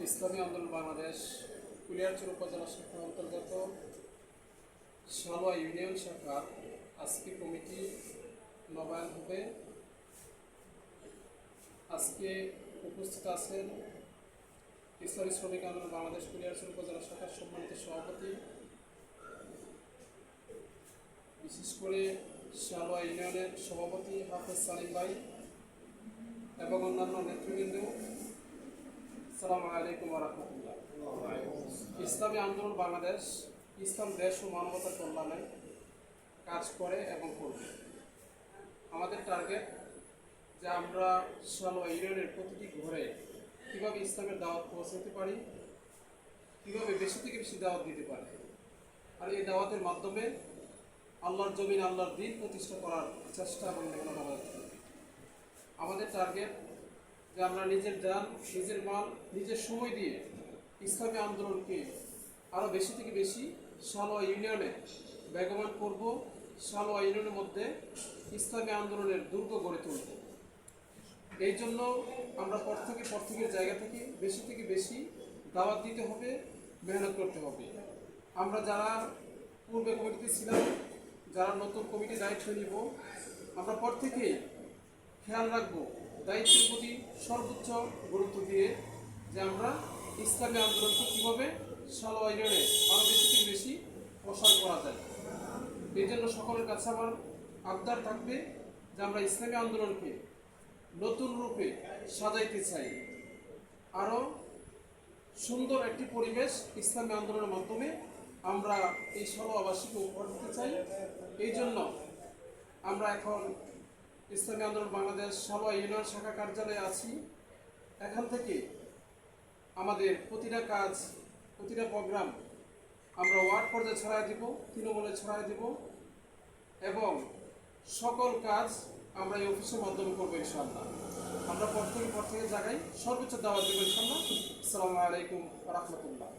ইসলামী আন্দোলন বাংলাদেশ কুলিয়ারচর উপজেলা শাখার অন্তর্গত সালোয়া ইউনিয়ন শাখার আজকে কমিটি নবায়ন হবে। আজকে উপস্থিত আছেন ইসলামী শ্রমিক আন্দোলন বাংলাদেশ কুলিয়ারচর উপজেলা শাখার সম্মানিত সভাপতি, বিশেষ করে সালোয়া ইউনিয়নের সভাপতি হাফেজ সালিম ভাই এবং অন্যান্য নেতৃবৃন্দ। আসসালামু আলাইকুম ওয়া রাহমাতুল্লাহ। ইসলামী আন্দোলন বাংলাদেশ ইসলাম দেশ ও মানবতার কল্যাণে কাজ করে এবং করবে। আমাদের টার্গেট যে আমরা সালোয়া ইউনিয়নের প্রতিটি ঘরে কীভাবে ইসলামের দাওয়াত পৌঁছাতে পারি, কীভাবে বেশি থেকে বেশি দাওয়াত দিতে পারি, আর এই দাওয়াতের মাধ্যমে আল্লাহর জমিন আল্লাহর দিন প্রতিষ্ঠা করার চেষ্টা এবং মেহনত আমাদের টার্গেট যে আমরা নিজের জান, নিজের মাল, নিজের সময় দিয়ে ইসলামী আন্দোলনকে আরও বেশি থেকে বেশি সালোয়া ইউনিয়নে বেগবান করব। সালোয়া ইউনিয়নের মধ্যে ইসলামী আন্দোলনের দুর্গ গড়ে তুলব। এই জন্য আমরা প্রত্যেকের জায়গা থেকে বেশি দাওয়াত দিতে হবে, মেহনত করতে হবে। আমরা যারা পূর্বে কমিটিতে ছিলাম, যারা নতুন কমিটির দায়িত্ব নিব, আমরা প্রত্যেকেই খেয়াল রাখবো দায়িত্বের প্রতি সর্বোচ্চ গুরুত্ব দিয়ে যে আমরা ইসলামী আন্দোলনকে কীভাবে সালোয়া ইউনিয়নে আরও বেশি থেকে বেশি প্রসার করা যায়। এই জন্য সকলের কাছে আমার আবদার থাকবে যে আমরা ইসলামী আন্দোলনকে নতুন রূপে সাজাইতে চাই, আরও সুন্দর একটি পরিবেশ ইসলামী আন্দোলনের মাধ্যমে আমরা এই সালোয়াবাসীকে উপহার দিতে চাই। এই জন্য আমরা এখন ইসলামী আন্দোলন বাংলাদেশ সালোয়া ইউনিয়ন শাখা কার্যালয়ে আছি। এখান থেকে আমাদের প্রতিটা কাজ, প্রতিটা প্রোগ্রাম আমরা ওয়ার্ড পর্যায়ে ছড়াই দিব, তৃণমূলে ছড়াই দিব এবং সকল কাজ আমরা এই অফিসের মাধ্যমে করবো ইনশাআল্লাহ। আমরা প্রত্যেকের জায়গায় সর্বোচ্চ দাওয়াত দেবো ইনশাআল্লাহ। আসসালামু আলাইকুম ওয়া রাহমাতুল্লাহ।